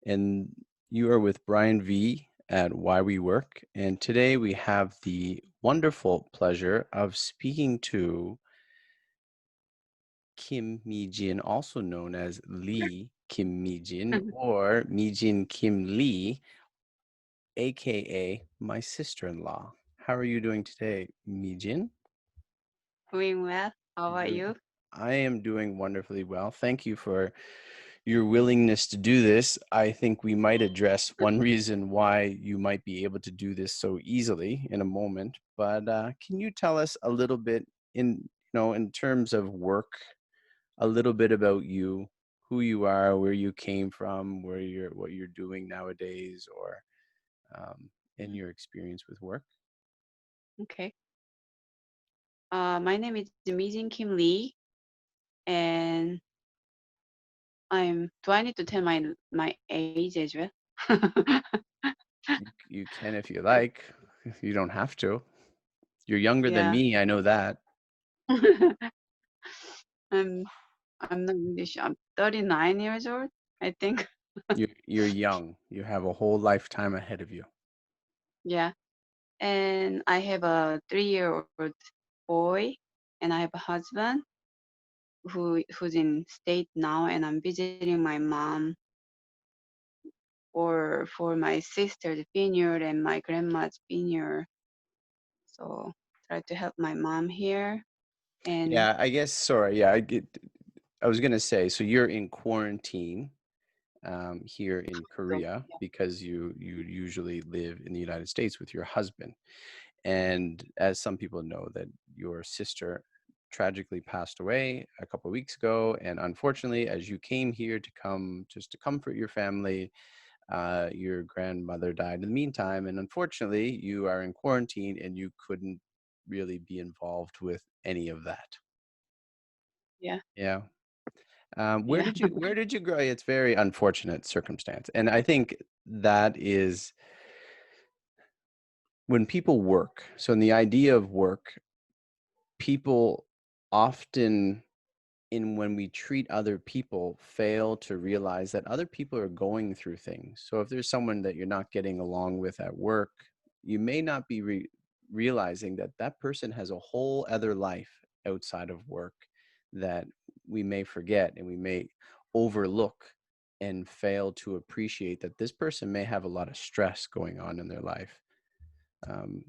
and you are with BrianVee at WhyWeWork. And today we have the wonderful pleasure of speaking to Kim Mijin, also known as Lee Kim Mijin or Mijin Kim Lee, aka my sister-in-law. How are you doing today, Mijin? Doing well. How You're about doing. you? I am doing wonderfully well. Thank you for your willingness to do this. I think we might address one reason why you might be able to do this so easily in a moment. But can you tell us a little bit in terms of work, a little bit about you, who you are, where you came from, what you're doing nowadays, or in your experience with work? Okay. My name is Mijin Kim Lee, and Do I need to tell my age as well? You can if you like. You don't have to. You're younger than Yeah. me, I know that. I'm I'm not really sure. I'm 39 years old, I think. You're young. You have a whole lifetime ahead of you. Yeah. And I have a 3-year-old boy, and I have a husband who's in state now, and I'm visiting my mom for my sister's vineyard and my grandma's vineyard. So try to help my mom here. And Yeah, I guess, sorry. Yeah, I was gonna say, so you're in quarantine here in so Korea yeah, because you usually live in the United States with your husband. And as some people know, that your sister tragically passed away a couple of weeks ago, and unfortunately, as you came here to come just to comfort your family, your grandmother died in the meantime, and unfortunately, you are in quarantine and you couldn't really be involved with any of that. yeah, Yeah. Where yeah, did you grow? It's very unfortunate circumstance, and I think that is when people work. So, in the idea of work, people often, in when we treat other people, fail to realize that other people are going through things. So, if there's someone that you're not getting along with at work, you may not be realizing that that person has a whole other life outside of work that we may forget and we may overlook and fail to appreciate that this person may have a lot of stress going on in their life. Um,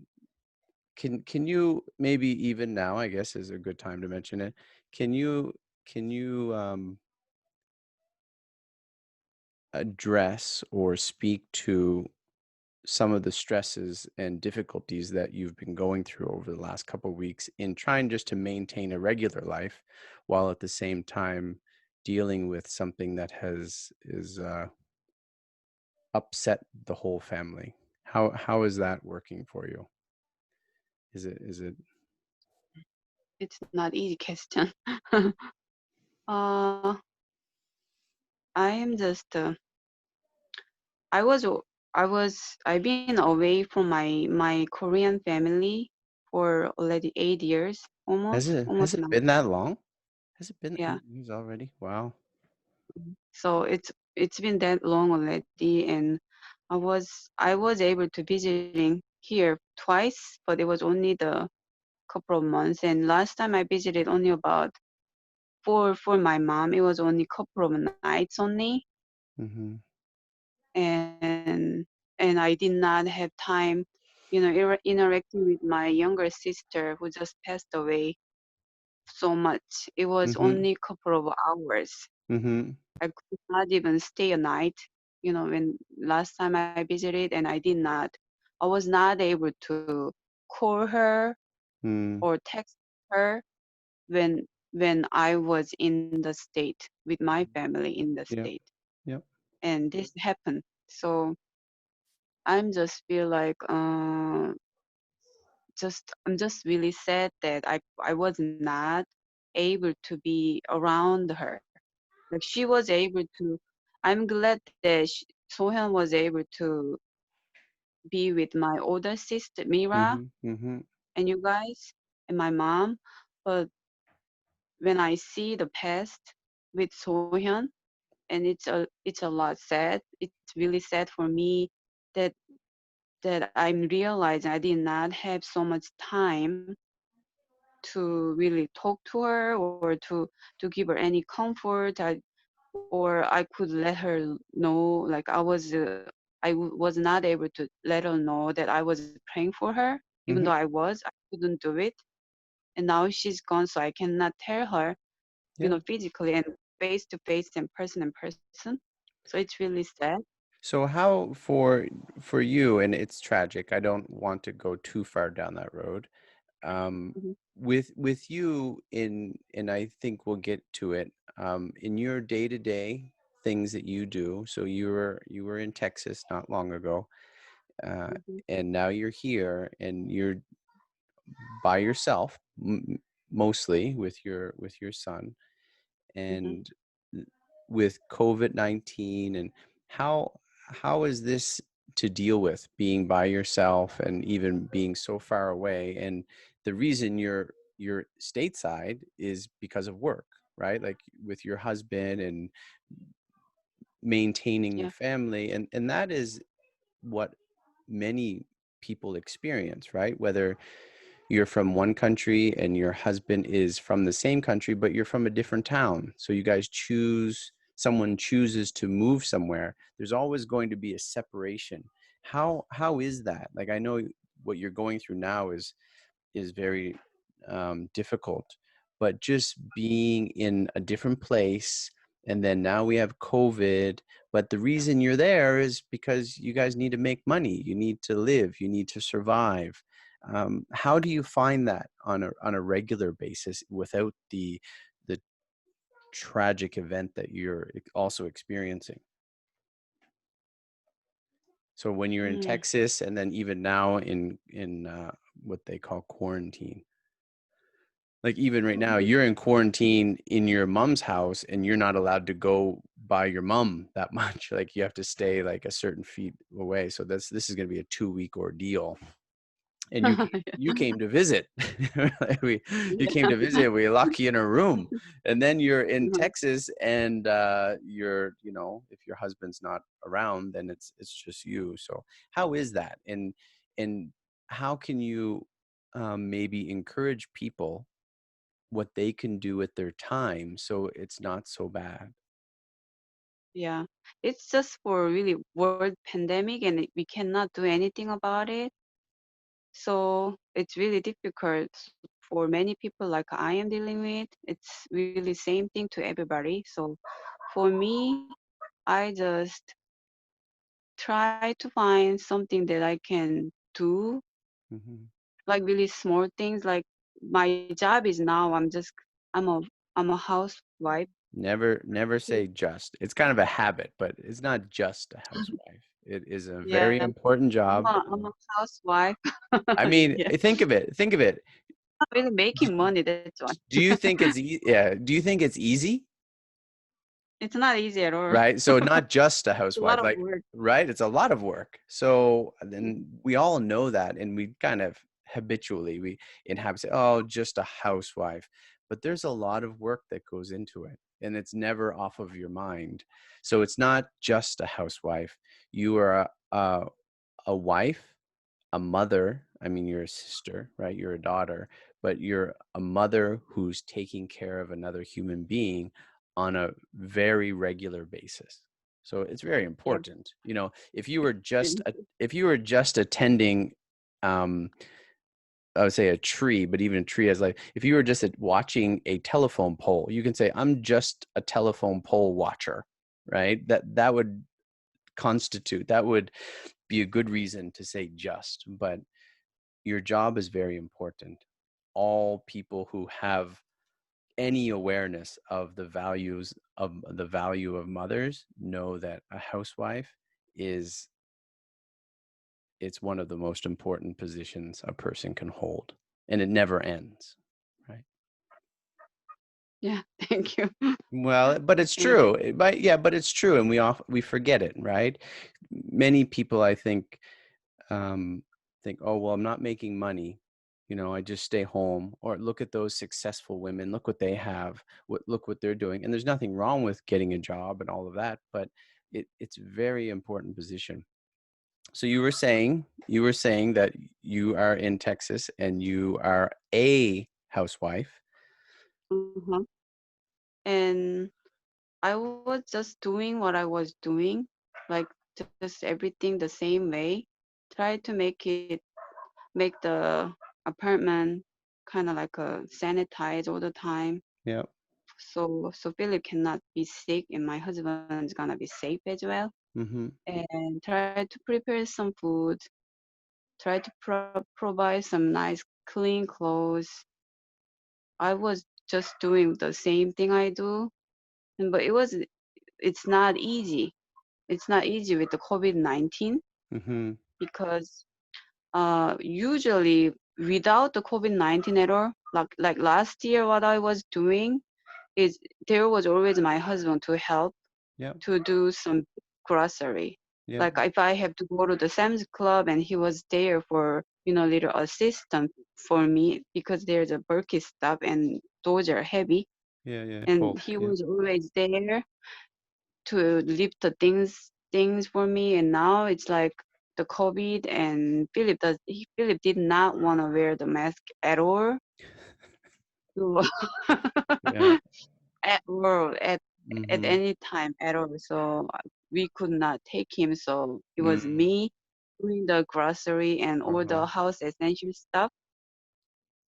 can you maybe even now, I guess is a good time to mention it. Can you address or speak to some of the stresses and difficulties that you've been going through over the last couple of weeks in trying just to maintain a regular life while at the same time dealing with something that has is upset the whole family? How is that working for you? Is it it's not easy question. uh, I am just I was I've been away from my Korean family for already 8 years, has almost it 9. been that long? Has it been Yeah. 8 years already? Wow. So it's been that long already, and I was able to visiting here twice, but it was only the couple of months. And last time I visited only about for my mom, it was only couple of nights only, Mm-hmm. and I did not have time, interacting with my younger sister who just passed away so much. It was Mm-hmm. only couple of hours. Mm-hmm. I could not even stay a night, when last time I visited, and I was not able to call her Mm. or text her when I was in the state with my family in the Yep. state, Yep. and this happened. So I'm just feel like I'm just really sad that I was not able to be around her. Like she was able to. I'm glad that Sohyun was able to be with my older sister Mira Mm-hmm. Mm-hmm. and you guys and my mom. But when I see the past with Sohyun, and it's a lot sad. It's really sad for me that I'm realizing I did not have so much time to really talk to her or to give her any comfort. Or I could let her know, like was not able to let her know that I was praying for her, even though Hmm. I couldn't do it. And now she's gone, so I cannot tell her, Yeah. physically and face to face and person. So it's really sad. So how for you, and it's tragic. I don't want to go too far down that road. Um, Hmm. with you and I think we'll get to it. In your day to day things that you do. So you were in Texas not long ago, uh, Hmm. and now you're here, and you're by yourself, mostly with your son, Hmm. and with COVID-19, and how how is this to deal with being by yourself and even being so far away? And the reason you're stateside is because of work, right? Like with your husband and maintaining the Yeah. family, and that is what many people experience, right? Whether you're from one country and your husband is from the same country, but you're from a different town. So you guys someone chooses to move somewhere. There's always going to be a separation. How is that? Like, I know what you're going through now is very difficult, but just being in a different place, and then now we have COVID, but the reason you're there is because you guys need to make money, you need to live, you need to survive. How do you find that on a regular basis without the tragic event that you're also experiencing? So when you're in Yeah. Texas, and then even now in what they call quarantine. Like even right now, Mhm. you're in quarantine in your mom's house, and you're not allowed to go by your mom that much. Like you have to stay like a certain feet away. So this is going to be a 2 week ordeal. And you came to visit. Like, you came Yeah. to visit. We lock you in a room, and then you're in Mhm. Texas, and you're if your husband's not around, then it's just you. So how is that? And how can you maybe encourage people what they can do with their time so it's not so bad? Yeah. It's just for really world pandemic, and we cannot do anything about it. So it's really difficult for many people like I am dealing with. It's really same thing to everybody. So for me, I just try to find something that I can do, Hmm. like really small things. Like my job is now I'm a I'm a housewife. Never say just. It's kind of a habit, but it's not just a housewife. It is a very Yeah, important job. I'm a housewife. I mean, Yeah, think of it. not really making money. That's why Do you think it's yeah, do you think it's easy? it's not easy at all. Right? So not just a A lot housewife, of like, work. right? It's a lot of work. So then we all know that, and we kind of habitually we inhabit say, oh, just a housewife. But there's a lot of work that goes into it, and it's never off of your mind. So it's not just a housewife. You are a wife, a mother. I mean, you're a sister, right? You're a daughter, but you're a mother who's taking care of another human being on a very regular basis. So it's very Yeah. important. If you were just attending, um, I would say a tree, but even a tree has like, if you were just watching a telephone pole, you can say, I'm just a telephone pole watcher, right? That would that would be a good reason to say just, but your job is very important. All people who have any awareness of the value of mothers know that a housewife is it's one of the most important positions a person can hold, and it never ends, right? Yeah. Thank you. Well, but it's Thank you. true. But it's true, and we forget it, right? Many people, I think, um, think, oh well, I'm not making money, I just stay home, or look at those successful women, look what they have, look what they're doing. And there's nothing wrong with getting a job and all of that, but it's a very important position. So you were saying that you are in Texas and you are a housewife. Mhm. And I was just doing what I was doing, like just everything the same way. Try to make the apartment kind of like a sanitize all the time. Yeah. So Philip cannot be sick and my husband's gonna be safe as well. Mm-hmm. And try to prepare some food. Try to provide some nice clean clothes. I was just doing the same thing I do, but it's not easy. It's not easy with the COVID-19 Mm-hmm. because usually without the COVID-19 at all, like last year, what I was doing is there was always my husband to help Yep. to do some grocery. Yep. Like if I have to go to the Sam's Club and he was there for little assistant for me because there's a bulky stuff and those are heavy, Yeah. Yeah. and Bulk. he Yeah. was always there to lift the things for me. And now it's like the COVID, and Philip did not want to wear the mask at all. So Yeah. at all, at Mm-hmm. any time at all. So we could not take him. So it was Mm. me doing the grocery and all Uh-huh. the house essential stuff.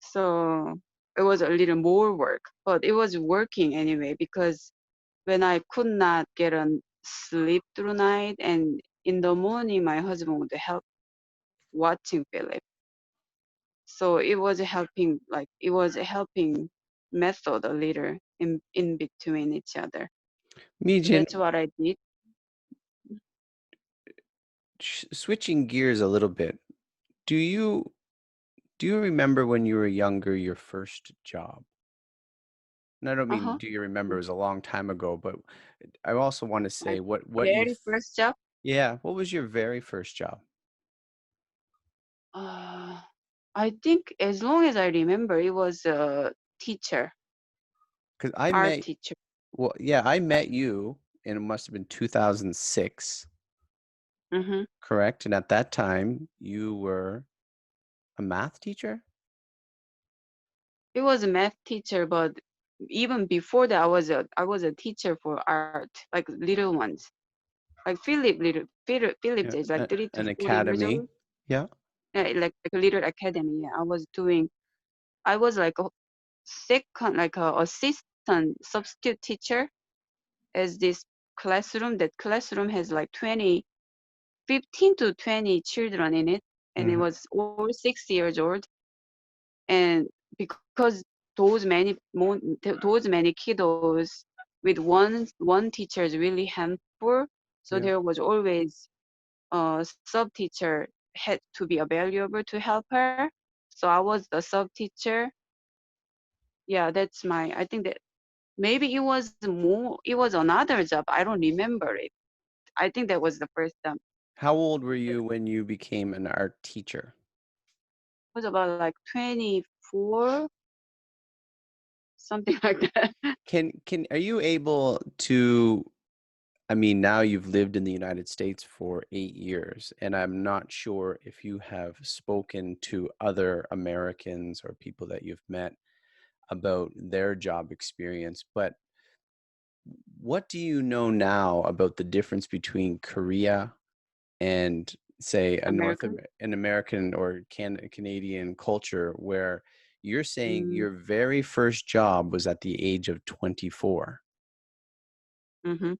So it was a little more work, but it was working anyway because when I could not get a sleep through night, and in the morning my husband would help watching Philip. So it was helping method a little in between each other. Mijin, That's what I did. switching gears a little bit, do you do you remember when you were younger your first job? And I don't mean Uh-huh. do you remember, it was a long time ago, but I also want to My say what you very first job. yeah, what was your very first job? Uh, I think as long as I remember, it was a teacher, Because I art met teacher. well, yeah, I met you and it must have been 2006, Mm-hmm. correct? And at that time you were a math teacher? It was a math teacher, but even before that, I was a teacher for art, like little ones. Like Philip Yeah, is like 3 to an 4 years academy. old. Yeah. Yeah, like a little academy. Yeah, I was like a second, like a assistant substitute teacher as this classroom. That classroom has like 15 to 20 children in it, and it Mhm. was all 6 years old. And because those many kiddos with one teacher is really handful, so Yeah. there was always a sub teacher had to be available to help her. So I was the sub teacher. Yeah, that's my. I think that maybe it was another job. I don't remember it. I think that was the first job. How old were It you when you became an art teacher? was about like 24, something like that. Can are you able to, I mean, now you've lived in the United States for 8 years, and I'm not sure if you have spoken to other Americans or people that you've met about their job experience, but what do you know now about the difference between Korea and say American. an American or Canadian culture where you're saying Mm, your very first job was at the age of 24. mm-hmm.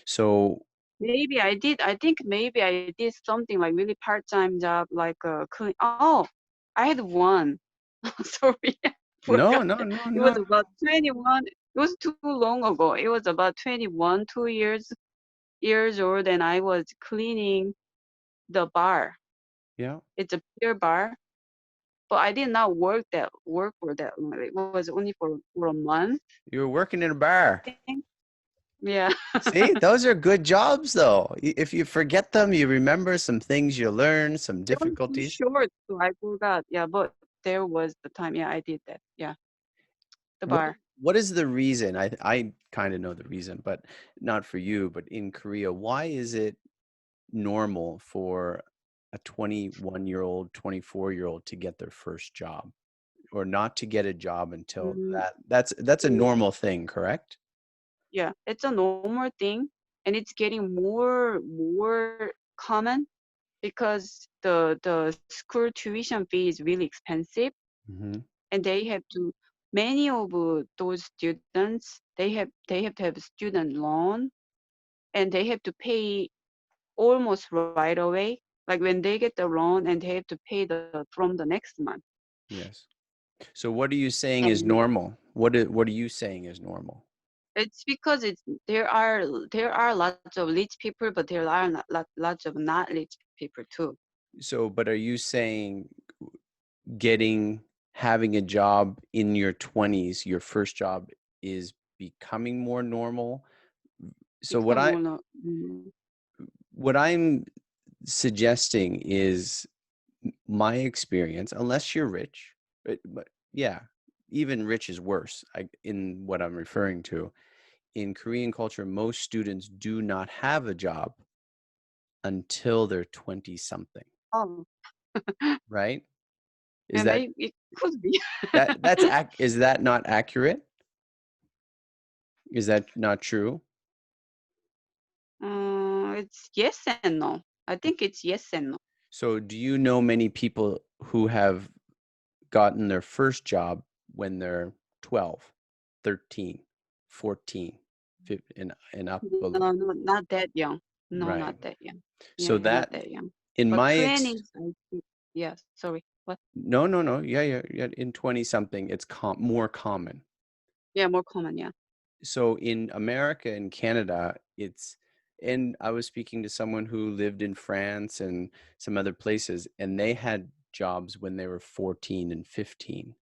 So Maybe I did. I think maybe I did something like really part-time job, like clean. Oh, I had one. Sorry, I no, forgot no, that. no, It was no. about 21. It was too long ago. It was about 21, 2 years old, and I was cleaning the bar. Yeah, It's a beer bar, but I did not work for that long. It was only for a month, you were working in a I bar. think. Yeah. See, those are good jobs though. If you forget them, you remember some things you learn, some It was too difficulties. short, so I forgot. Yeah, but there was the time, yeah, I did that. Yeah, the What bar. what is the reason? I kind of know the reason, but not for you, but in Korea, why is it normal for a 21-year-old, 24-year-old to get their first job or not to get a job until Mm, that's a mm, normal thing, correct? yeah, it's a normal thing, and it's getting more common because the school tuition fee is really expensive, Hmm. and they have to many of those students they have to have a student loan, and they have to pay almost right away. Like when they get the loan and they have to pay the from the next month. Yes. So what are you saying is And normal? What are you saying is normal? it's because there are lots of rich people, but there are lots of not rich people too. So, but are you saying getting having a job in your 20s, your first job is becoming more normal? So Become more what I'm suggesting is my experience, unless you're rich, but yeah, even rich is worse. In what I'm referring to, in Korean culture, most students do not have a job until they're 20 something, oh, right? Is and that maybe it could be. is that not accurate? Is that not true? It's yes and no. I think it's yes and no. So do you know many people who have gotten their first job when they're 12, 13, 14, and up below? No, no, not that young. No, Right. not that young. So Yeah, not that that young. in But my ex 20s, I think. Yeah, sorry. What? no, no, no. Yeah, yeah, yeah. In 20 something, it's more common. Yeah, more common. Yeah. So in America and Canada, and I was speaking to someone who lived in France and some other places, and they had jobs when they were 14 and 15.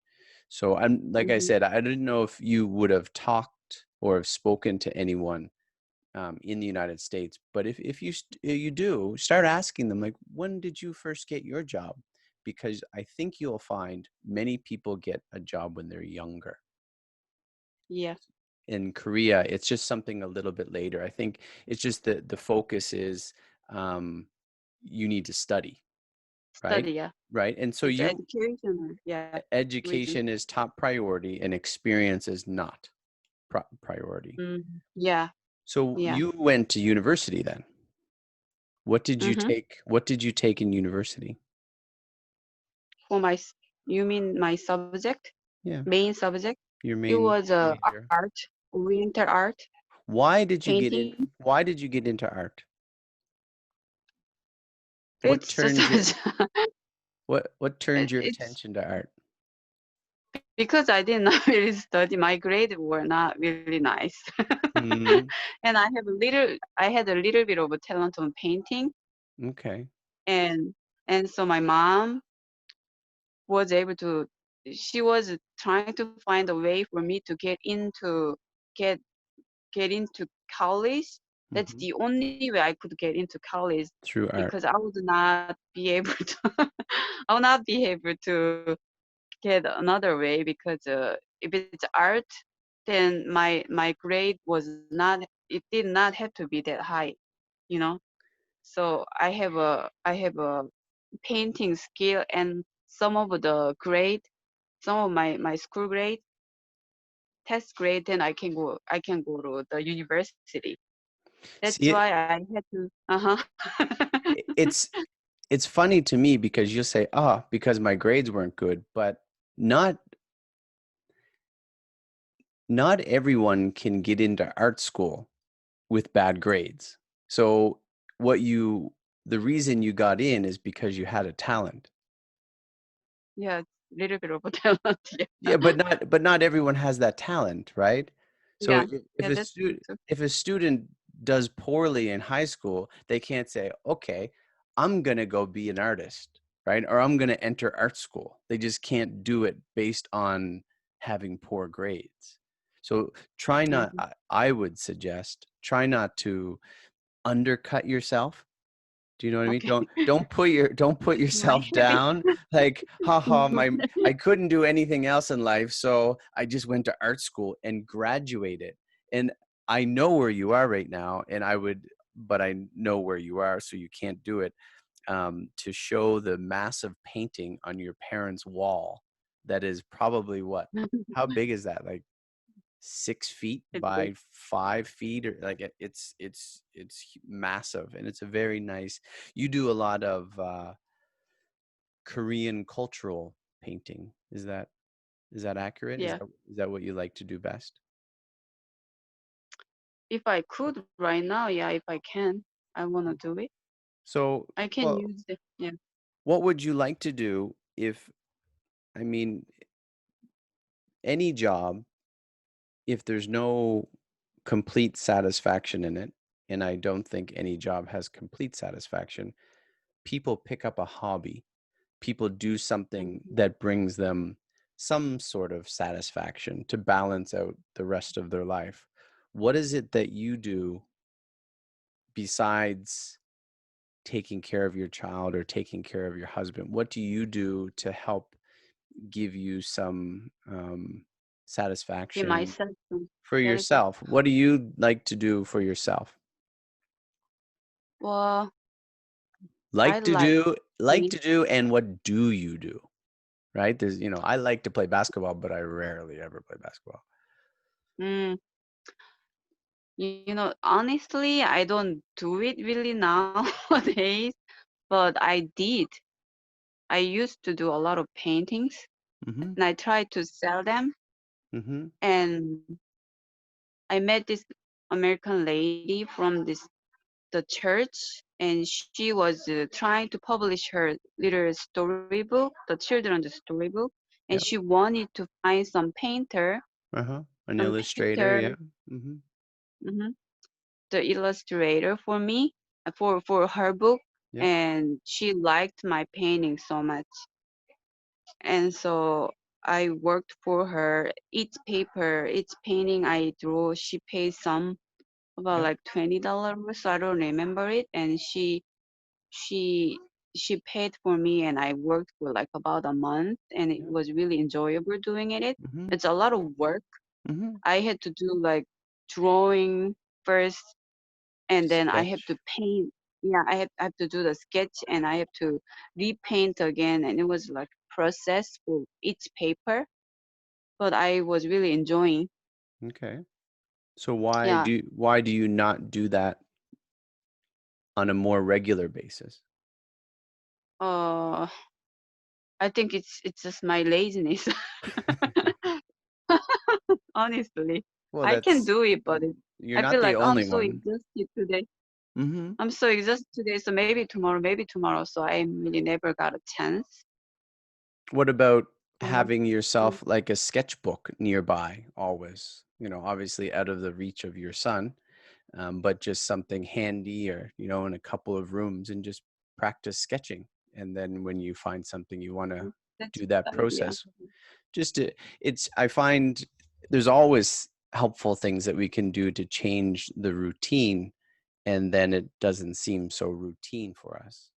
So I'm like I Hmm. said, I didn't know if you would have talked or have spoken to anyone in the United States, but if you do, start asking them like, when did you first get your job? Because I think you'll find many people get a job when they're younger. Yeah. In Korea, it's just something a little bit later. I think it's just the focus is um, you need to study, right? Study. Yeah. Right. And so It's educational. Yeah. Reason. education is top priority and experience is not priority. Yeah. So Yeah. you went to university then. What did you Mm-hmm. take? What did you take in university? For my, you mean my subject, Yeah, main subject? your It main was major. art, oriental art, Why did you get in? painting. Why did you get into art? What It's just turned your what turned your it's attention to art? because I did not really study. My grades were not really nice, Hmm. and I had a little bit of a talent on painting, Okay. and so my mom was able to. She was trying to find a way for me to get get into college. That's Hmm. the only way I could get into college Through art. because I would not be able to. I would not be able to get another way because if it's art, then my grade was not. It did not have to be that high, you know. So I have a painting skill and some of the grade, some of my school grade, test grade, then I can go to the university. That's See, why I had to. Uh-huh. it's it's funny to me because you'll say, "Ah, because my grades weren't good," but not not everyone can get into art school with bad grades. So the reason you got in is because you had a talent. Yeah, little bit of a talent. Yeah. Yeah, but not everyone has that talent, right? So Yeah. Yeah, that's true too. if a student does poorly in high school, they can't say, "Okay, I'm going to go be an artist," right? Or I'm going to enter art school. They just can't do it based on having poor grades. So try not Mhm. I would suggest try not to undercut yourself Do you know what I mean? Okay. Don't put My yourself habit. down. Like, haha, I couldn't do anything else in life, so I just went to art school and graduated. And I know where you are right now, and but I know where you are, so you can't do it. To show the massive painting on your parents' wall, that is probably what? How big is that? Like 6 feet It's big. by 5 feet, or like massive, and it's a very nice. You do a lot of Korean cultural painting. Is that accurate? Yeah. Is that what you like to do best? If I could right now, yeah, if I can, I wanna do it. So, I can well, use the yeah. what would you like to do if, I mean, any job, if there's no complete satisfaction in it, and I don't think any job has complete satisfaction, people pick up a hobby. People do something Mhm. that brings them some sort of satisfaction to balance out the rest of their life. What is it that you do besides taking care of your child or taking care of your husband? What do you do to help give you some Give satisfaction myself some for satisfaction. yourself? What do you like to do for yourself? Well, I Like to like do, like paint. to do, and what do you do? Right? I like to play basketball, but I rarely ever play basketball. Mm, honestly, I don't do it really nowadays, but I did. I used to do a lot of paintings, Mm-hmm. and I tried to sell them. Mm-hmm. And I met this American lady from the church, and she was trying to publish her little storybook, the children's storybook, and Yeah. she wanted to find Uh-huh. An some illustrator, painter, yeah. Mm-hmm. mhm, the illustrator for me, for her book, Yep. and she liked my painting so much, and so I worked for her. Each paper, each painting I drew, she paid some about Yep. like $20, so I don't remember it, and she she paid for me, and I worked for like about a month, and it Yep. was really enjoyable doing it. Mm-hmm. It's a lot of work. Mm-hmm. I had to do like drawing first, and then I have to Sketch. paint. Yeah, I have to do the sketch, and I have to repaint again, and it was like process for each paper. But I was really enjoying. Okay. So Yeah. why do you not do that on a more regular basis? Uh, I think it's just my laziness. Honestly, Well, I can do it, but you're I not feel the like, "Oh, I'm only so one. exhausted today. Mm-hmm. I'm so exhausted today, so maybe tomorrow." So I really never got a chance. What about So, having mm, yourself like a sketchbook nearby always? Obviously out of the reach of your son, but just something handy, or in a couple of rooms, and just practice sketching. And then when you find something you want to that's do a that good idea. process, just to, I find there's always helpful things that we can do to change the routine, and then it doesn't seem so routine for us.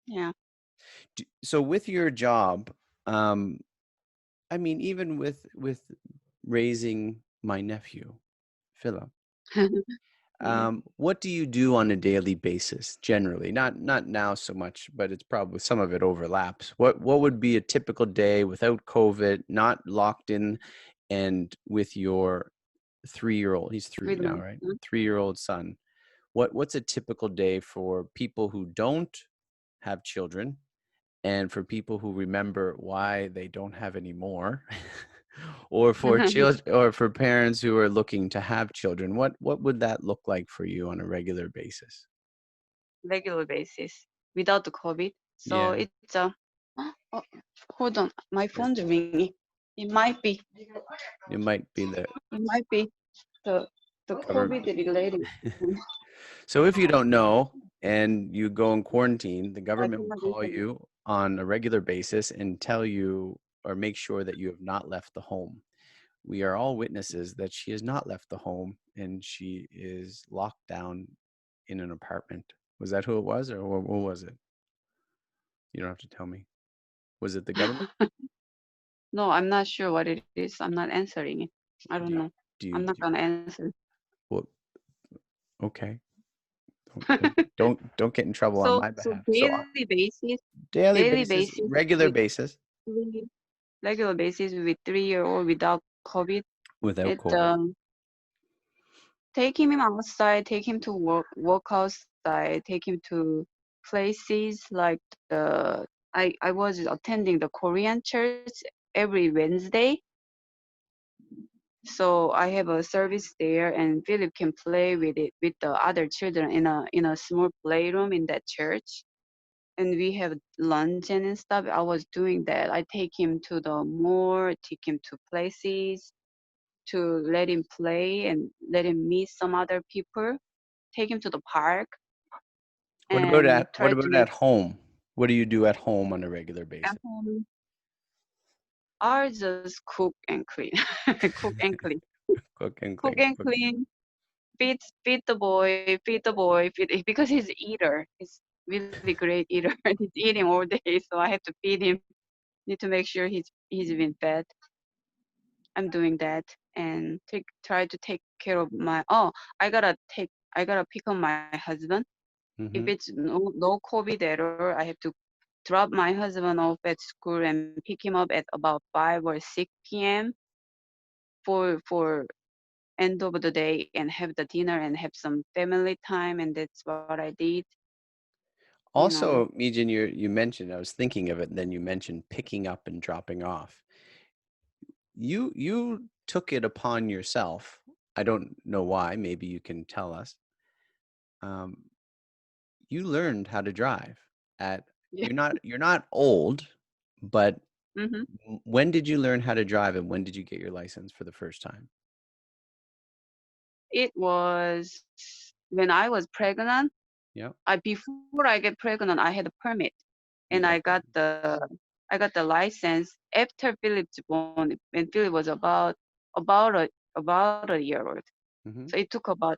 Yeah. So with your job, um, I mean, even with raising my nephew, Philip, Yeah. what do you do on a daily basis generally? Not now so much, but it's probably some of it overlaps. What would be a typical day without COVID, not locked in, and with your 3-year-old? He's three With now, my right? son. 3-year-old son. What's a typical day for people who don't have children, and for people who remember why they don't have any more, or for children, or for parents who are looking to have children, what would that look like for you on a regular basis? Regular basis without the COVID. So Yeah, it's a oh, hold on, my it, phone's ringing. It might be it might be the it might be the government. COVID related. So if you don't know and you go in quarantine, the I government will cannot call listen. you on a regular basis and tell you, or make sure that you have not left the home. We are all witnesses that she has not left the home, and she is locked down in an apartment. Was that who it was, or what was it? You don't have to tell me. Was it the government? No, I'm not sure what it is. I'm not answering it. I don't Do you, know. do I'm you, not do gonna answer. well, okay. Don't get in trouble on my So behalf. So daily daily basis, basis regular with basis, three, regular basis with 3-year-old without COVID. without It COVID. take him outside, take him to work outside, take him to places like I was attending the Korean church every Wednesday. So I have a service there, and Philip can play with it with the other children in a small playroom in that church. And we have lunch and stuff. I was doing that. I take him to the mall, take him to places to let him play and let him meet some other people. Take him to the park and What try to about make at home? What do you do at home on a regular at basis? home. I just cook and clean, cook and clean, Cook and cook clean. and clean. Feed the boy, because he's eater. He's really great eater. He's eating all day, so I have to feed him. Need to make sure he's been fed. I'm doing that and try to take care of my. Oh, I gotta pick up my husband. If Mm-hmm. it's no COVID error, I have to drop my husband off at school and pick him up at about 5 or 6 p.m. for end of the day and have the dinner and have some family time, and that's what I did. You know. Also, Mijin, you mentioned, I was thinking of it, and then you mentioned picking up and dropping off. You took it upon yourself. I don't know why. Maybe you can tell us. Um, you learned how to drive at Yeah. you're not old, but hmm when did you learn how to drive, and when did you get your license for the first time? It was when I was pregnant. Yeah, I Before I get pregnant, I had a permit, you and got permit. I got the license after Philip's born. When Philip was about a year old. Mm-hmm. So it took about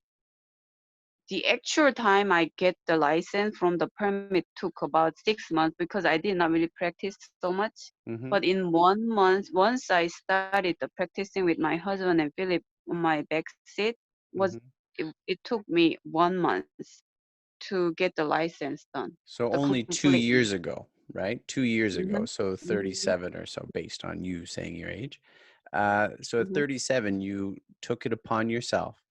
the actual time I get the license from the permit took about 6 months because I did not really practice so much. Mm-hmm. But in 1 month, once I started the practicing with my husband and Philip on my back seat, was Mm-hmm. it took me 1 month to get the license done, So the only two completely. years ago, right? 2 years ago. Mhm. So Mhm. 37 or so, based on you saying your age. So at Mhm. 37, you took it upon yourself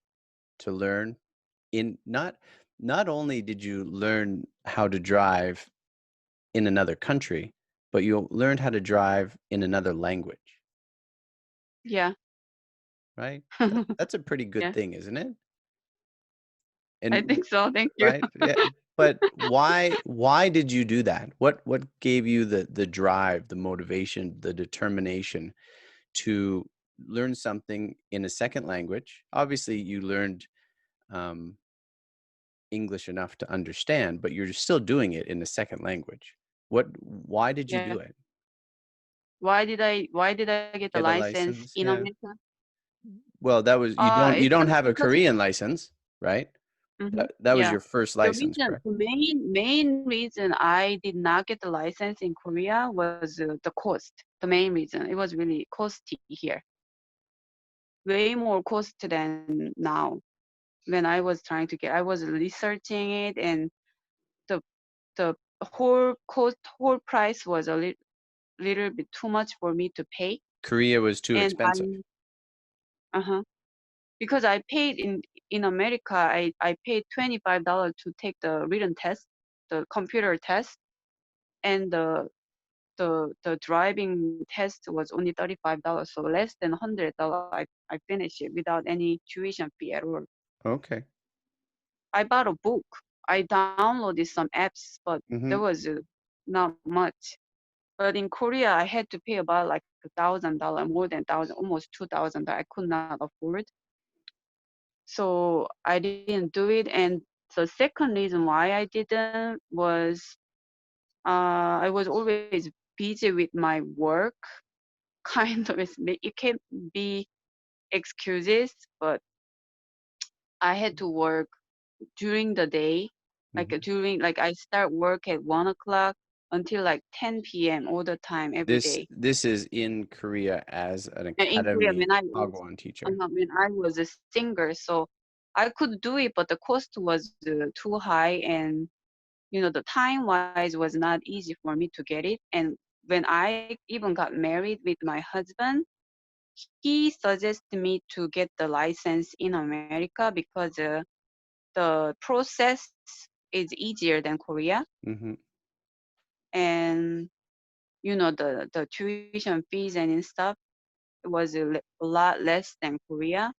to learn in not only did you learn how to drive in another country, but you learned how to drive in another language, Yeah. right? That's a pretty good Yeah. thing, isn't it? I And think so. Thank you. right, yeah. But why did you do that? What gave you the drive, the motivation, the determination to learn something in a second language? Obviously, you learned um, English enough to understand, but you're still doing it in a second language. Why did you Yeah. do it? Why did I get the Get a license in license? Yeah. America? Well, that was It's you don't just have a because Korean license, right? That was yeah. your first license, correct? The main reason I did not get the license in Korea was the cost. The main reason it was really costly here, way more cost than now. When I was trying to get, I was researching it, and the the whole price was a little bit too much for me to pay, Korea was too and I expensive. uh-huh because I paid in America, I paid $25 to take the written test, the computer test, and the driving test was only $35, so less than $100. I finished it without any tuition fee at all. Okay. I bought a book. I downloaded some apps, but there Mm-hmm. was not much. But in Korea, I had to pay about like $1,000, more than thousand, almost 2,000 that I could not afford. So I didn't do it. And the second reason why I didn't was I was always busy with my work. Kind of, it can be excuses, but I had to work during the day. Like Mhm. during like I start work at 1 o'clock until like 10 p.m. all the time every day. This is in Korea as an And in Korea, academy Hagwon teacher. when I was a singer, so I could do it, but the cost was too high, and the time wise was not easy for me to get it. And when I even got married with my husband, he suggested me to get the license in America because the process is easier than Korea, Mhm. and the tuition fees and stuff was a lot less than Korea.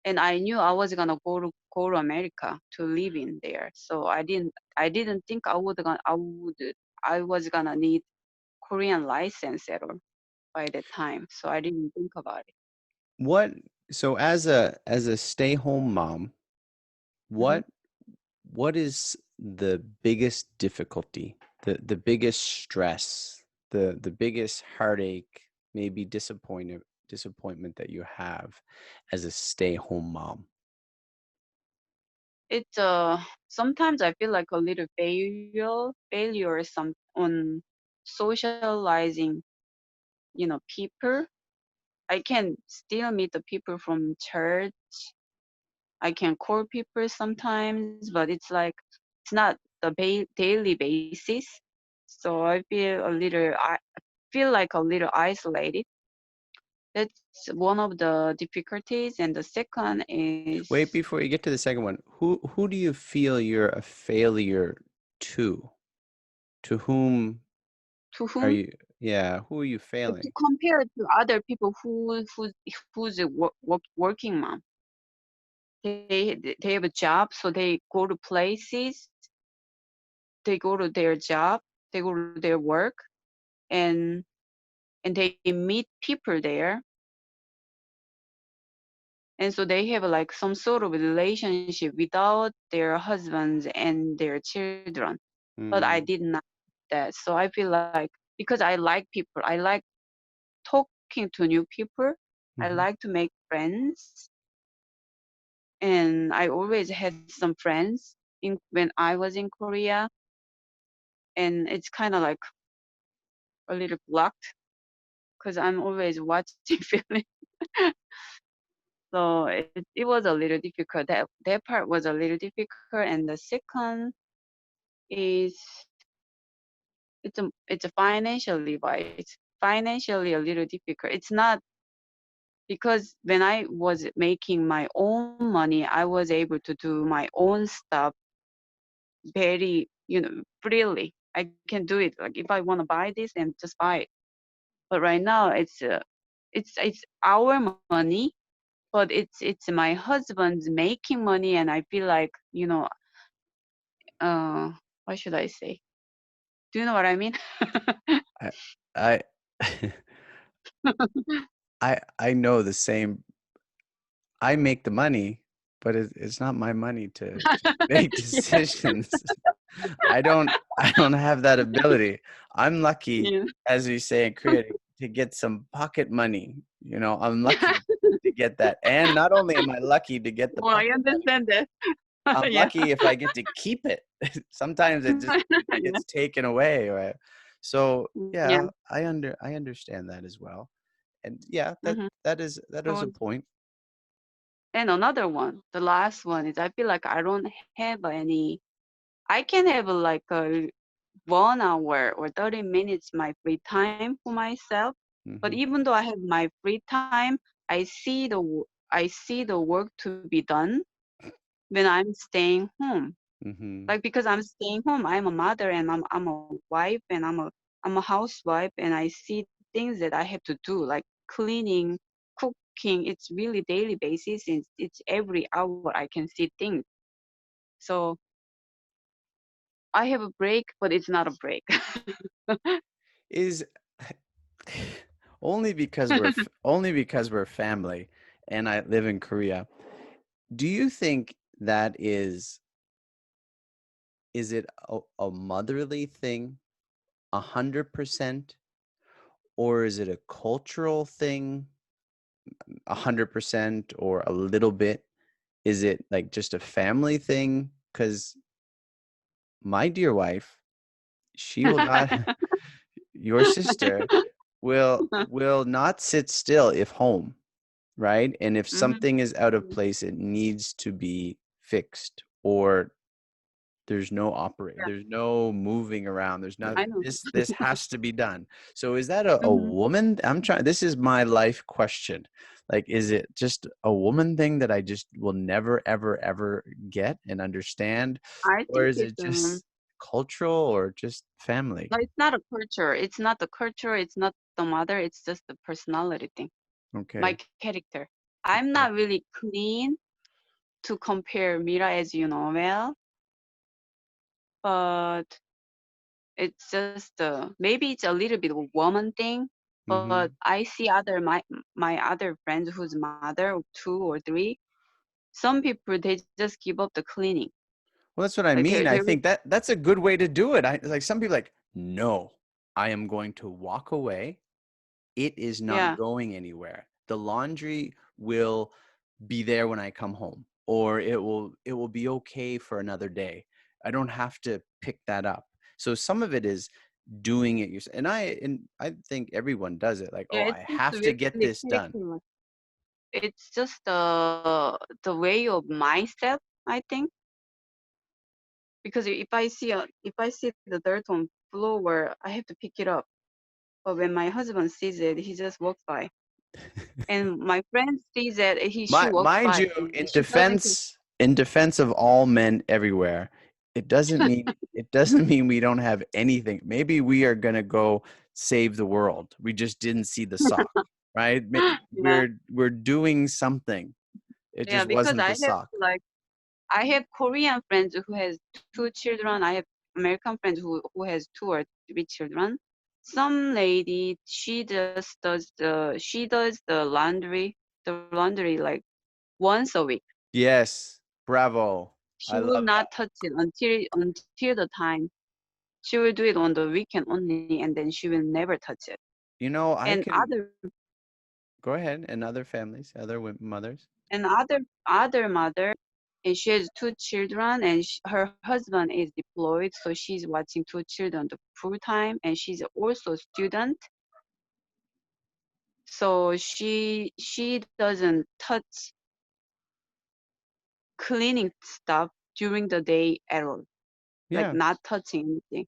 And I knew I was gonna go to America to live in there. So I didn't think I was gonna need Korean license at all by that time. So I didn't think about it. What so as a stay-home mom, Hmm. what what is the biggest difficulty, the biggest stress, the biggest heartache, maybe disappointment that you have as a stay-home mom? It's sometimes I feel like a little failure some on socializing, people. I can still meet the people from church. I can call people sometimes, but it's not the daily basis. So I feel like a little isolated. That's one of the difficulties, and the second is Wait, before you get to the second one, who do you feel you're a failure to? To whom to are whom you yeah, who are you to failing? compare to other people who's a working mom. They have a job, so they go to places, they go to their job, they go to their work, and they meet people there, and so they have like some sort of relationship without their husbands and their children. But I Mm, did not do that, so I feel like because I like people, I like talking to new people, I mhm. like to make friends, and I always had some friends in when I was in Korea, and it's kind of like a little blocked because I'm always watching film. So it was a little difficult. That part was a little difficult, and the second is it's a financially wise, financially a little difficult. It's not because when I was making my own money, I was able to do my own stuff very freely. I can do it. Like if I want to buy this, and just buy it. But right now it's our money, but it's my husband's making money, and I feel like uh what should I say? Do you know what I mean? I I I know the same. I make the money, but it's not my money to make Yeah, decisions. I don't have that ability. I'm lucky, yeah. as we say in Korea, to get some pocket money. I'm lucky to get that. And not only am I lucky to get the Well, I pocket money, understand that. I'm Yeah. lucky if I get to keep it. Sometimes it just Yeah. gets taken away, right? So Yeah. yeah, I understand that as well. And yeah, Hmm. that is So, a point. and another one, the last one is I feel like I don't have any. I can have like a 1 hour or 30 minutes my free time for myself. But Mhm, even though I have my free time, I see the work to be done when I'm staying home. mhm. Like because I'm staying home, I'm a mother, and I'm a wife, and I'm a housewife, and I see things that I have to do like cleaning, cooking. It's really daily basis. It's every hour I can see things. So I have a break, but it's not a break. Is only because we're family and I live in Korea. Do you think that is it a motherly thing 100%, or is it a cultural thing 100%, or a little bit? Is it like just a family thing? Because my dear wife, she will not your sister will not sit still if home, right? And if Mhm. something is out of place, it needs to be fixed, or Yeah, there's no moving around. There's not I know. this has to be done. So is that a Mhm. woman? I'm trying, this is my life question. Like, is it just a woman thing that I just will never, ever, ever get and understand? I Or think is it's it just cultural or just family? no, it's not a culture. It's not the culture. It's not the mother. It's just the personality thing. My Okay. character. I'm Okay. not really clean to compare Mira, as you know well, but it's just maybe it's a little bit of woman thing. But Hmm. I see my other friends whose mother two or three. Some people they just give up the cleaning. Well, that's what I Like mean. I there is think that's a good way to do it. I like some people like, no, I am going to walk away. It is not yeah going anywhere. The laundry will be there when I come home, or it will be okay for another day. I don't have to pick that up. So some of it is doing it yourself. And I think everyone does it. Like, yeah. oh, It's I just have to get really this done. character. It's just the way of mindset, I think. Because if I see the dirt on floor, I have to pick it up. But when my husband sees it, he just walks by. And my friend sees it, she walks Mind by, you, and she doesn't. in defense of all men everywhere, it doesn't mean we don't have anything. Maybe we are gonna go save the world. We just didn't see the sock, right? Yeah, We're doing something. It yeah. just Because wasn't I the have sock. like I have Korean friends who has two children. I have American friends who has two or three children. Some lady she does the laundry like once a week. Yes, bravo. I She will love that. not touch it until the time. She will do it on the weekend only, and then she will never touch it. You know, I And can go ahead, and other families, other mothers. other mother, and she has two children, and her husband is deployed, so she's watching two children the full time, and she's also a student, so she doesn't touch cleaning stuff during the day at all, like Yeah, not touching anything.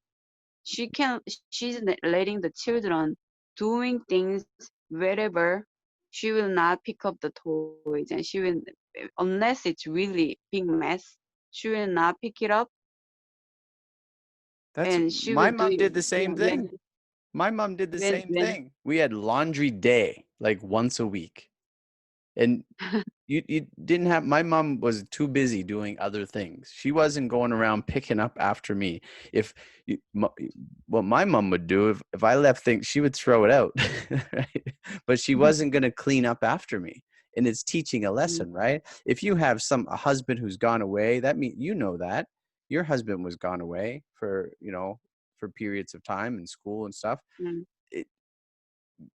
She's letting the children doing things wherever. She will not pick up the toys, and she will, unless it's really big mess, she will not pick it up, that's and she will my do mom it did the same when thing. My mom did the when same when thing. We had laundry day like once a week. And you didn't have my mom was too busy doing other things. She wasn't going around picking up after me. If you, what my mom would do if I left things, she would throw it out, right? But she wasn't going to clean up after me. And it's teaching a lesson, right? If you have a husband who's gone away, that means you know that your husband was gone away for, for periods of time in school and stuff. Mm,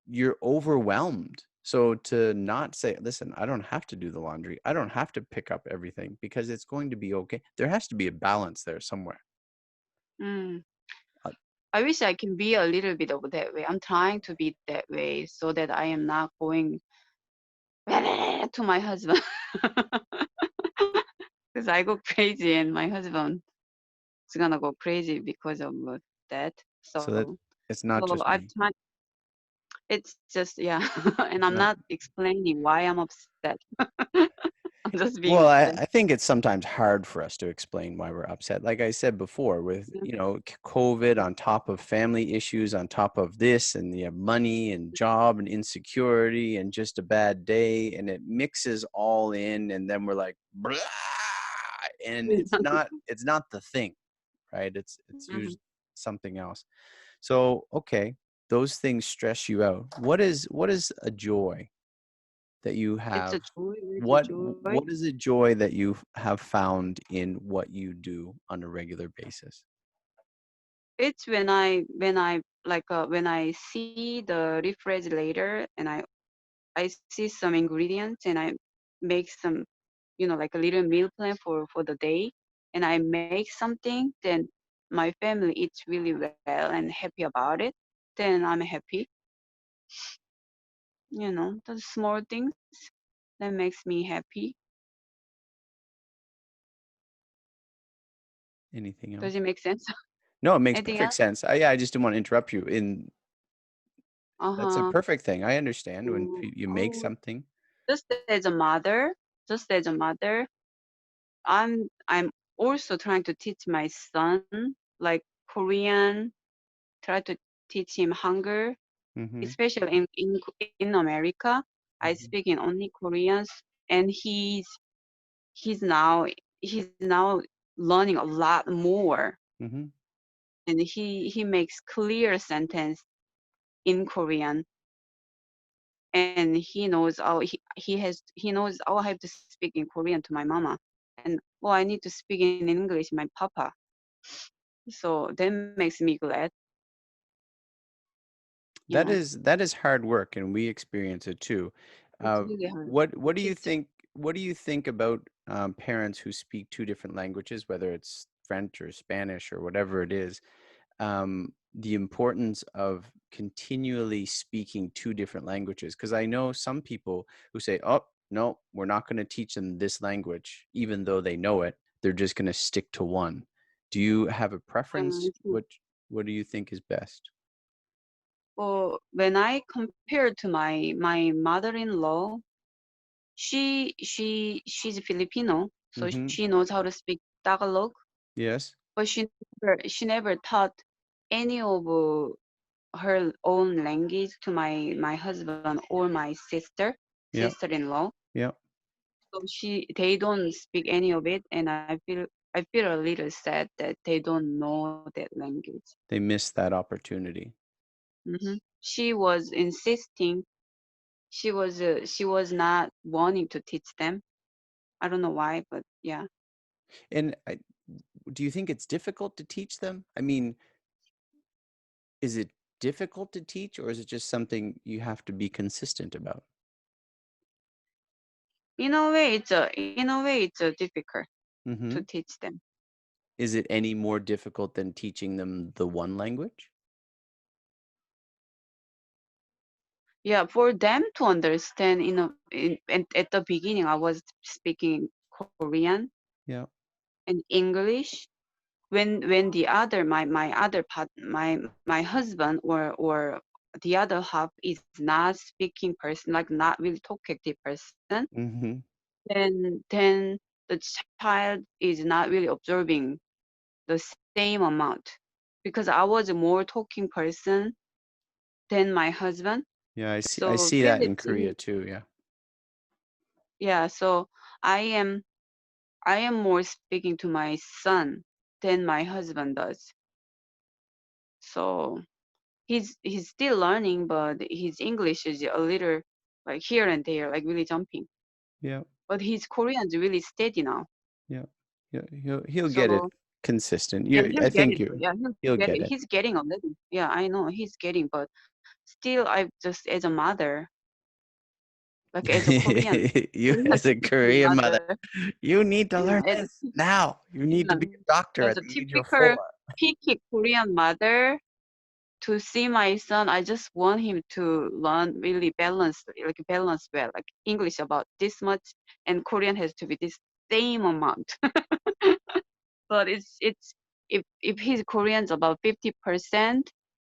You're overwhelmed. So to not say, listen, I don't have to do the laundry. I don't have to pick up everything because it's going to be okay. There has to be a balance there somewhere. mm. Uh, I wish I can be a little bit of that way. I'm trying to be that way so that I am not going to my husband because I go crazy and my husband is gonna go crazy because of that. so that So it's not so just I me. try. It's just yeah, and It's I'm not. not explaining why I'm upset. I'm just being Well, upset. I think it's sometimes hard for us to explain why we're upset. Like I said before, with Yeah. COVID on top of family issues, on top of this, and you have money and job and insecurity and just a bad day, and it mixes all in, and then we're like, blah, and it's not the thing, right? It's Mhm. usually something else. So okay, those things stress you out. What is a joy that you It's a have? joy. It's a what joy. what is a joy that you have found in what you do on a regular basis? It's when I see the refrigerator and I see some ingredients and I make some, like a little meal plan for the day, and I make something, then my family eats really well and happy about it, then I'm happy. The small things that makes me happy. Anything Does else? it make sense? No, it makes Anything perfect else? sense. Yeah, I just didn't want to interrupt you. That's a Uh-huh. perfect thing. I understand when Mm, you make oh, something. just as a mother, just as a mother, I'm also trying to teach my son like Korean, try to teach him Hangul, Mhm, especially in America. I mhm, speak in only Koreans, and he's now learning a lot more, mhm. and he makes clear sentence in Korean, and he knows, oh, I have to speak in Korean to my mama, and oh, I need to speak in English my papa. So that makes me glad, you know. That is hard work, and we experience it too. It's Uh, really hard to what do you teach. think? What do you think about parents who speak two different languages, whether it's French or Spanish or whatever it is? The importance of continually speaking two different languages, because I know some people who say, "Oh, no, we're not going to teach them this language," even though they know it. They're just going to stick to one. Do you have a preference? It's What do you think is best? Well, when I compare to my mother-in-law, she's Filipino, so Mm-hmm. she knows how to speak Tagalog, Yes. but she never taught any of her own language to my husband or my Yeah. sister-in-law. Yeah. So they don't speak any of it, and I feel a little sad that they don't know that language. They miss that opportunity. She was insisting. She was not wanting to teach them. I don't know why, but yeah. And do you think it's difficult to teach them? I mean, is it difficult to teach, or is it just something you have to be consistent about? In a way, it's difficult to Hmm. teach them. Is it any more difficult than teaching them the one language? Yeah, for them to understand, at the beginning, I was speaking Korean Yeah. and English. When the other my other part my husband or the other half is not speaking person, like not really talkative person, Hmm. then the child is not really observing the same amount, because I was a more talking person than my husband. Yeah, I So see that Philip, in Korea too. Yeah. yeah. So I am I am more speaking to my son than my husband does. So he's still learning, but his English is a little like here and there, like really jumping. Yeah. But his Korean is really steady now. Yeah. Yeah. He'll get it So consistent. yeah, You he'll I get think it. Yeah, he'll he'll get get it. it. He's getting already. Yeah, I know he's getting, but still, I just as a mother, like as a You Korean as a speaking Korean mother, mother, you need to learn as a this now. You need to yeah, be a doctor as at a the age of typical 4. picky Korean mother, to see my son, I just want him to learn really balanced, like balance well, like English about this much and Korean has to be this same amount. But it's if his Korean's about 50%,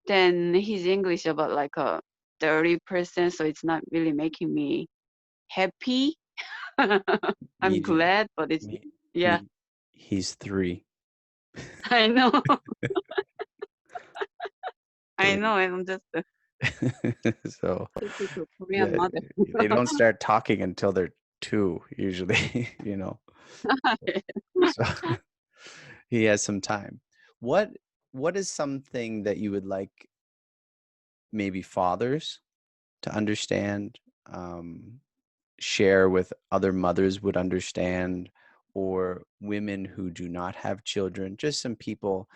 then his English about like a 30%. So it's not really making me happy. I'm Mijin. glad, but it's Me, yeah, me, he's 3. I know, I 3. know, and I'm just a So, typical Korean yeah, mother. they don't start talking until they're 2 usually, So, he has some time. What what is something that you would like maybe fathers to understand, um, share with other mothers would understand, or women who do not have children, just some people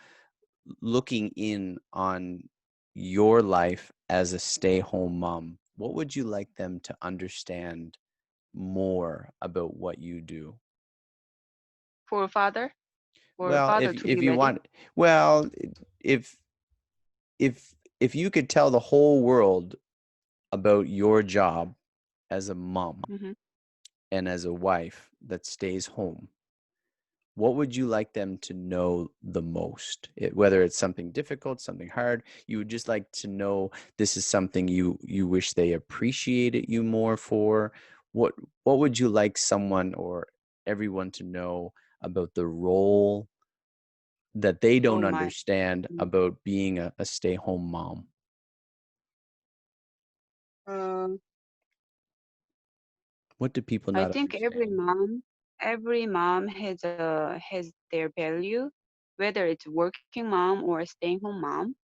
looking in on your life as a stay-home mom, what would you like them to understand more about what you do? For father? for Well, father to if be you ready. want, well, if if you could tell the whole world about your job as a mom Hmm. and as a wife that stays home, what would you like them to know the most? Whether it's something difficult, something hard, you would just like to know this is something you wish they appreciated you more for. What what would you like someone or everyone to know about the role that they Oh don't my. understand Mm. about being a stay-home mom? Uh, What do people I not think understand? every mom has their value, whether it's working mom or staying home mom.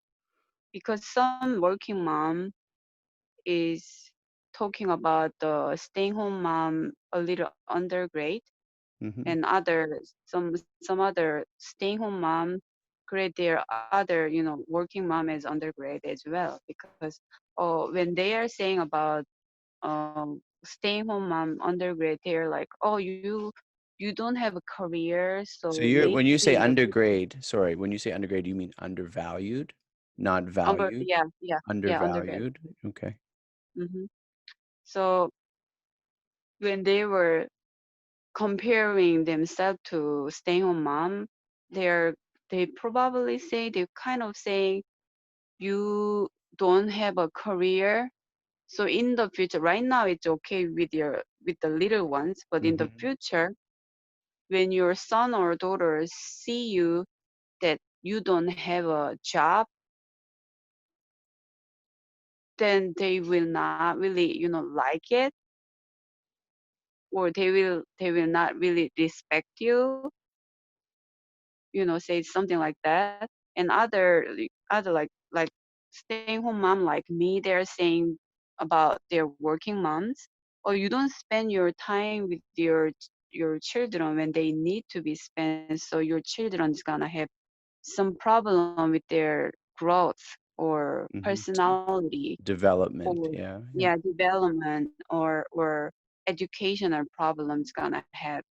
Because some working mom is talking about the staying home mom a little undergrade, Hmm. and some other staying home mom grade their other working mom as undergrade as well. Because when they are saying about staying home mom undergrad, they're like, oh, you don't have a career, So so you're when you say maybe like undergrade, sorry, when you say undergrade, you mean undervalued, not valued? yeah, undergrad. Undervalued. Okay. Hmm. So when they were comparing themselves to staying home mom, they're they probably say they kind of saying you don't have a career. So in the future, right now it's okay with the little ones, but in the Hmm. future, when your son or daughter see you that you don't have a job, then they will not really, like it, or they will not really respect you, say something like that. And other like staying home mom like me, they're saying about their working moms, or you don't spend your time with your children when they need to be spent, so your children is gonna have some problem with their growth or Hmm. personality Development. or Yeah. Yeah. yeah, development or educational problems gonna have.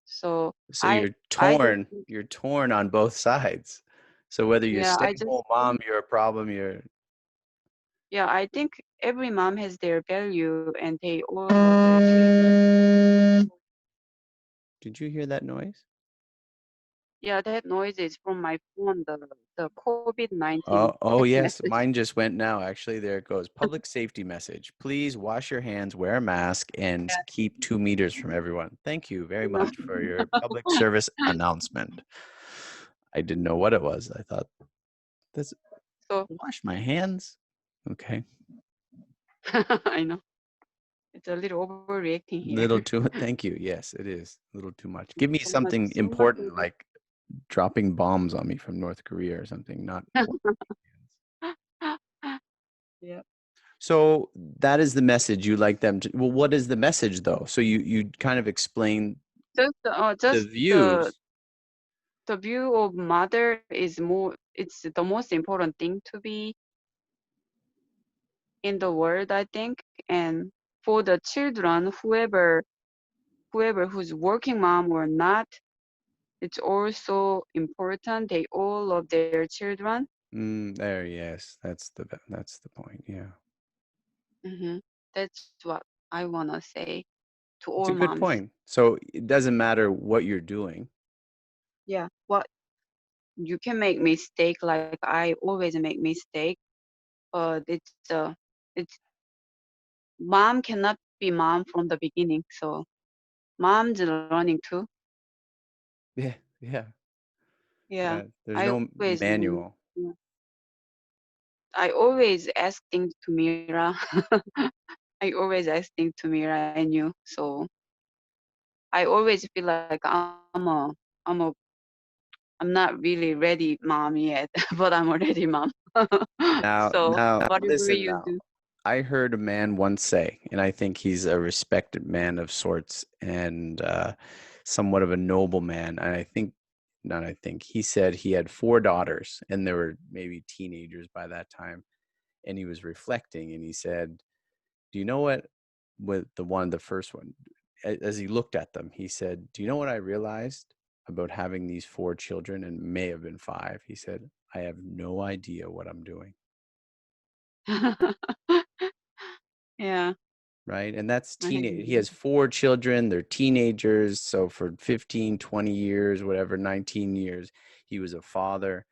So So I I just you're torn on both sides. So whether you yeah, stay I just home mom, think you're a problem, you're yeah, I think every mom has their value and they all love their children. did you hear that noise? Yeah, that noise is from my phone, the COVID-19 Oh, oh yes, message. mine just went now. Actually, there it goes. Public safety message. Please wash your hands, wear a mask, and Yeah, keep 2 meters from everyone. Thank you very you know. much for your public service announcement. I didn't know what it was. I thought, this So wash my hands. Okay. I know it's a little overreacting here. Little too, thank you. Yes, it is a little too much. Give me So much, something so much important over. like dropping bombs on me from North Korea or something, not wash hands. Yeah. So that is the message you like them to. Well, what is the message though? So you kind of explain the Just views. the view of mother is more. It's the most important thing to be in the world, I think. And for the children, whoever who's working mom or not, it's also important. They all love their children. There, yes, that's the point. Yeah, Hmm. That's what I wanna say to it's all a good moms. point. So it doesn't matter what you're doing. Yeah, what you can make mistake, like I always make mistake, but it's mom cannot be mom from the beginning. So mom's learning too. Yeah, yeah, Yeah, yeah. There's I no always manual. yeah, I always ask things to Mira. I always ask things to Mira and you. So I always feel like I'm a I'm not really ready mom yet, but I'm already mom. So Now, whatever listen you now. do. I heard a man once say, and I think he's a respected man of sorts and somewhat of a noble man. And I think, not I think, he said he had four daughters and they were maybe teenagers by that time. And he was reflecting and he said, do you know what, with the first one, as he looked at them, he said, do you know what I realized? about having these 4 children, and may have been 5. He said, "I have no idea what I'm doing." Yeah, Right? And that's I can teenage. He has imagine. 4 children. They're teenagers. So for 15, 20 years, whatever, 19 years, he was a father,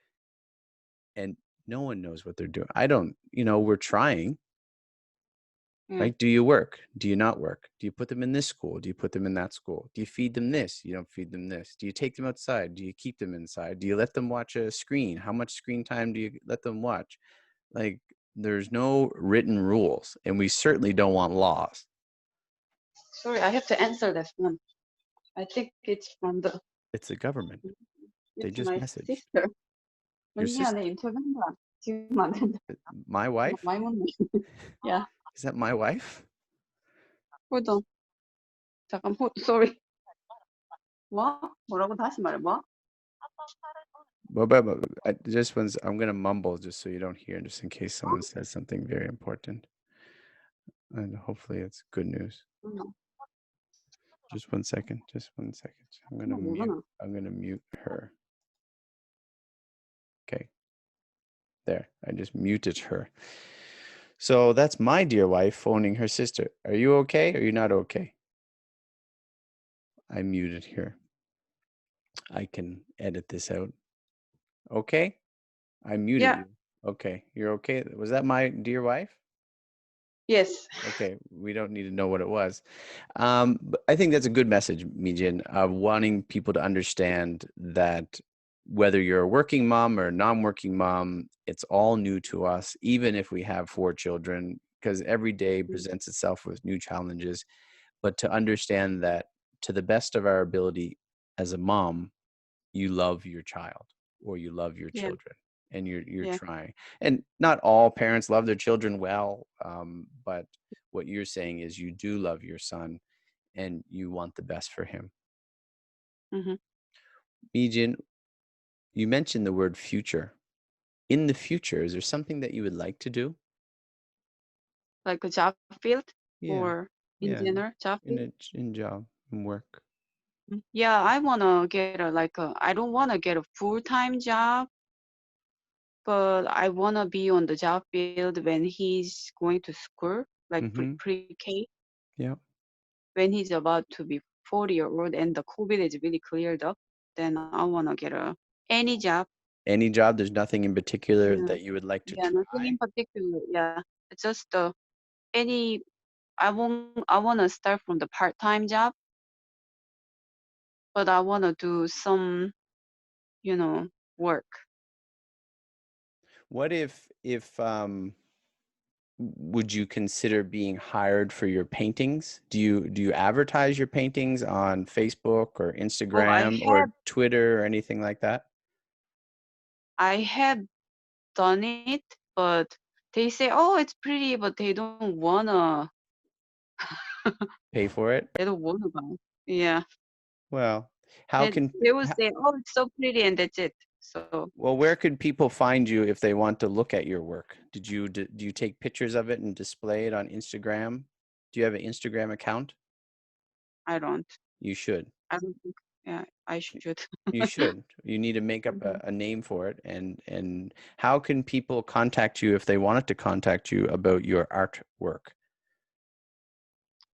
and no one knows what they're doing. I don't, we're trying, Yeah, right? Do you work? Do you not work? Do you put them in this school? Do you put them in that school? Do you feed them this? You don't feed them this. Do you take them outside? Do you keep them inside? Do you let them watch a screen? How much screen time do you let them watch? Like, there's no written rules, and we certainly don't want laws. sorry, I have to answer that one. I think it's from the It's the government. They it's just my messaged. sister. Your 언니 안에 sister? 인터뷰한다. 지금 안 된다. My wife? 많이 못내. Yeah. Is that my wife? Hold on. 잠깐, sorry. 뭐? 뭐라고 다시 말해, 뭐? I'm gonna mumble just so you don't hear, just in case someone says something very important. And hopefully it's good news. 응. Just 1 second. Just 1 second. 뭐잖아. I'm gonna mute her. Okay. There. I just muted her. So that's my dear wife phoning her sister. Are you okay? Or are you not okay? I muted her. I can edit this out. Okay? I muted Yeah. you. Okay. You're okay? Was that my dear wife? Yes. Okay, we don't need to know what it was. But I think that's a good message, Mijin, of wanting people to understand that whether you're a working mom or a non-working mom, it's all new to us, even if we have 4 children, because every day presents itself with new challenges. But to understand that to the best of our ability as a mom, you love your child or you love your Yeah. children, and you're Yeah. trying. And not all parents love their children well, but what you're saying is you do love your son and you want the best for him. Mm-hmm. Mijin, you mentioned the word future. In the future, is there something that you would like to do? Like a job field Yeah, or in yeah, general job field? in job and work. Yeah, I wanna get I don't wanna get a full-time job, but I wanna be on the job field when he's going to school, like Mm-hmm. pre-K, Yeah. when he's about to be 40-year-old and the COVID is really cleared up, then I wanna get any job. Any job, there's nothing in particular Yeah, that you would like to yeah, nothing in try? particular. Yeah, it's just any. I wanna start from the part-time job, but I wanna do some, work. What if would you consider being hired for your paintings? Do you advertise your paintings on Facebook or Oh, Instagram or Twitter or anything like that? I have done it, but they say, "Oh, it's pretty," but they don't wanna Pay for it? buy. Yeah. Well, how They can they will ho- say, "Oh, it's so pretty," and that's it. So well, where could people find you if they want to look at your work? Do you take pictures of it and display it on Instagram? Do you have an Instagram account? I don't. You should. I don't think, yeah, I should. You should. You need to make up Mhm. a name for it. And how can people contact you if they wanted to contact you about your artwork?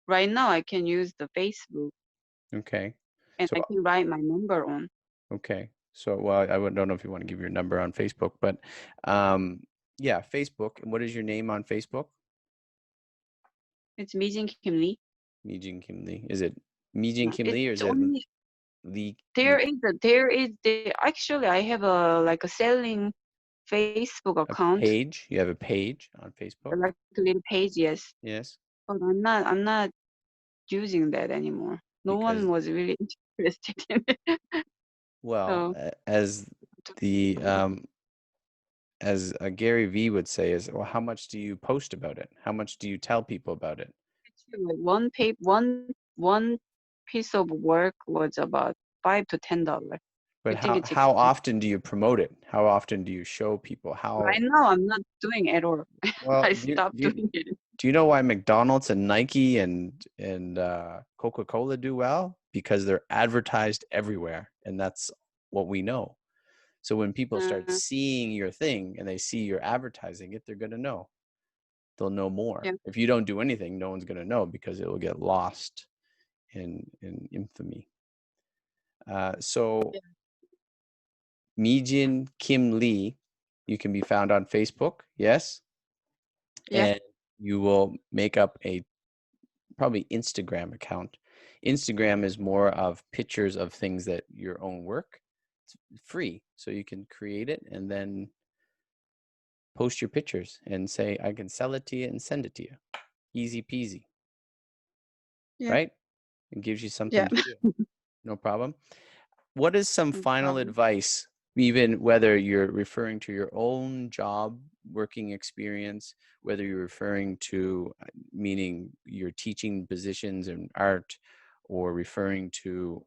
Right now, I can use the Facebook, Okay. and So I can write my number on. okay. So well, don't know if you want to give your number on Facebook, but um, yeah, Facebook. And what is your name on Facebook? It's Mijin Kim Lee. Mijin Kim Lee. Is it Mijin Yeah, Kim it's Lee or is it only Lee? there is actually I have a selling Facebook A account, page? You have a page on Facebook? like a little page, yes. Yes. But I'm not using that anymore. No one Because was really interested in it. well, So the as Gary V would say is, well, how much do you post about it? How much do you tell people about it? like one piece of work was about $5 to $10. But I think it's how expensive. often do you promote it? How often do you show people? Right How now, I'm not doing at all. well I stopped doing it. do you know why McDonald's and Nike and Coca-Cola do well? because they're advertised everywhere, and that's what we know. So when people start Mm, seeing your thing and they see you're advertising it, they're going to know. They'll know more. yeah, If you don't do anything, no one's going to know because it will get lost in infamy. So yeah, Mijin Kim Lee, you can be found on Facebook, yes, yeah, and you will make up a probably Instagram account. Instagram is more of pictures of things that your own work. It's free, so you can create it and then post your pictures and say, I can sell it to you and send it to you. Easy peasy, yeah, right? It gives you yeah. something to do. No problem. What is some No final problem. advice, even whether you're referring to your own job working experience, whether you're referring to meaning your teaching positions in art, or referring to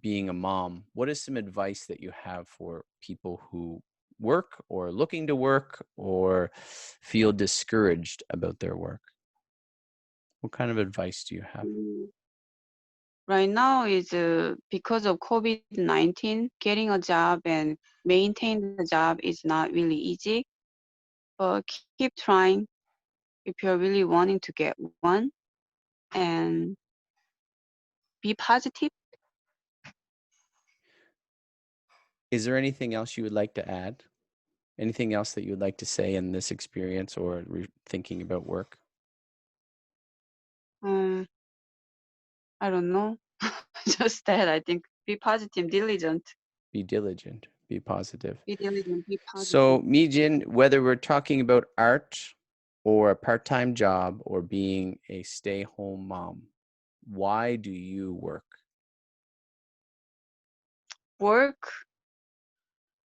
being a mom? What is some advice that you have for people who work or looking to work or feel discouraged about their work? What kind of advice do you have? Mm. Right now is because of COVID-19, getting a job and maintain the job is not really easy. But keep trying if you're really wanting to get one, and be positive. Is there anything else you would like to add? Anything else that you would like to say in this experience or thinking about work? Um, I don't know. Just that I think be positive, diligent. Be diligent, be positive. Be diligent, be positive. So, Mijin, whether we're talking about art or a part time job or being a stay home mom, why do you work? Work,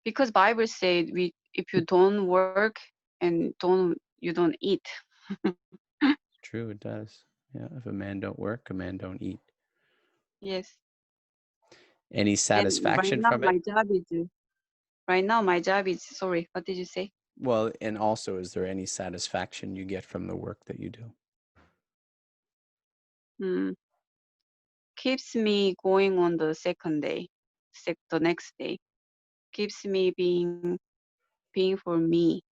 because Bible said we if you don't work and don't you don't eat. It's true, it does. Yeah, if a man don't work, a man don't eat. Yes. Any And satisfaction from it? right now my job is sorry, what did you say? Well, and also, is there any satisfaction you get from the work that you do? Hmm. Keeps me going on the second day, the next day. Keeps me being for me.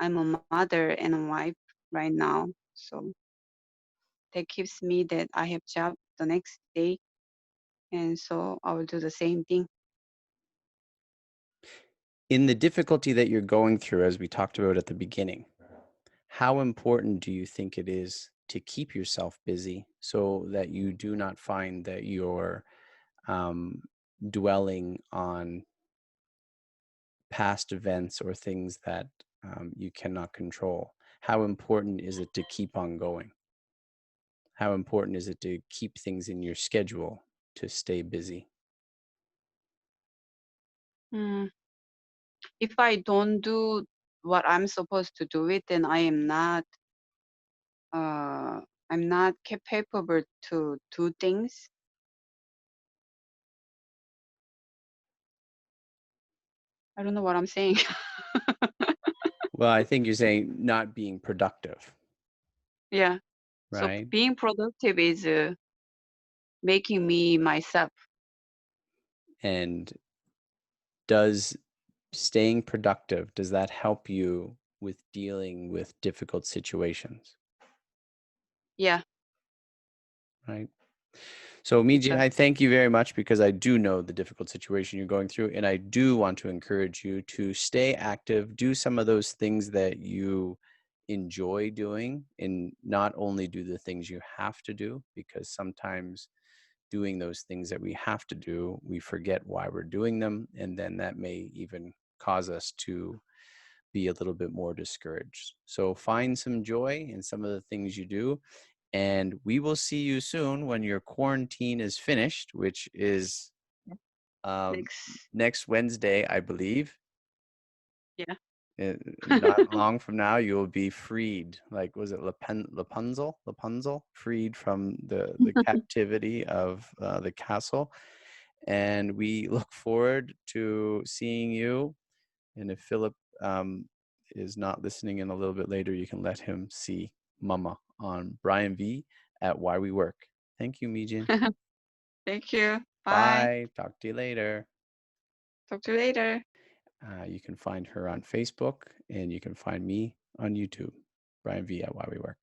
I'm a mother and a wife right now, so that keeps me that I have job the next day, and so I will do the same thing. In the difficulty that you're going through, as we talked about at the beginning, how important do you think it is to keep yourself busy so that you do not find that you're um, dwelling on past events or things that you cannot control? How important is it to keep on going? How important is it to keep things in your schedule to stay busy? Mm. If I don't do what I'm supposed to do it, then uh, I'm not capable to do things. I don't know what I'm saying. Well, I think you're saying not being productive, Yeah. So right? being productive is making me myself. And does staying productive, does that help you with dealing with difficult situations, Yeah, right? So, it Mijin, does. I thank you very much because I do know the difficult situation you're going through. And I do want to encourage you to stay active, do some of those things that you enjoy doing, and not only do the things you have to do, because sometimes doing those things that we have to do, we forget why we're doing them. And then that may even cause us to be a little bit more discouraged. So find some joy in some of the things you do. And we will see you soon when your quarantine is finished, which is Yeah. um, Next. next Wednesday, I believe. Yeah. Not long from now, you will be freed. Like, was it Rapunzel? Rapunzel? Freed from the captivity of the castle. And we look forward to seeing you. And if Philip is not listening in a little bit later, you can let him see Mama on BrianVee at Why We Work. Thank you, Mijin. Thank you. Bye. Bye. Talk to you later. Talk to you later. You can find her on Facebook and you can find me on YouTube, Brian V at Why We Work.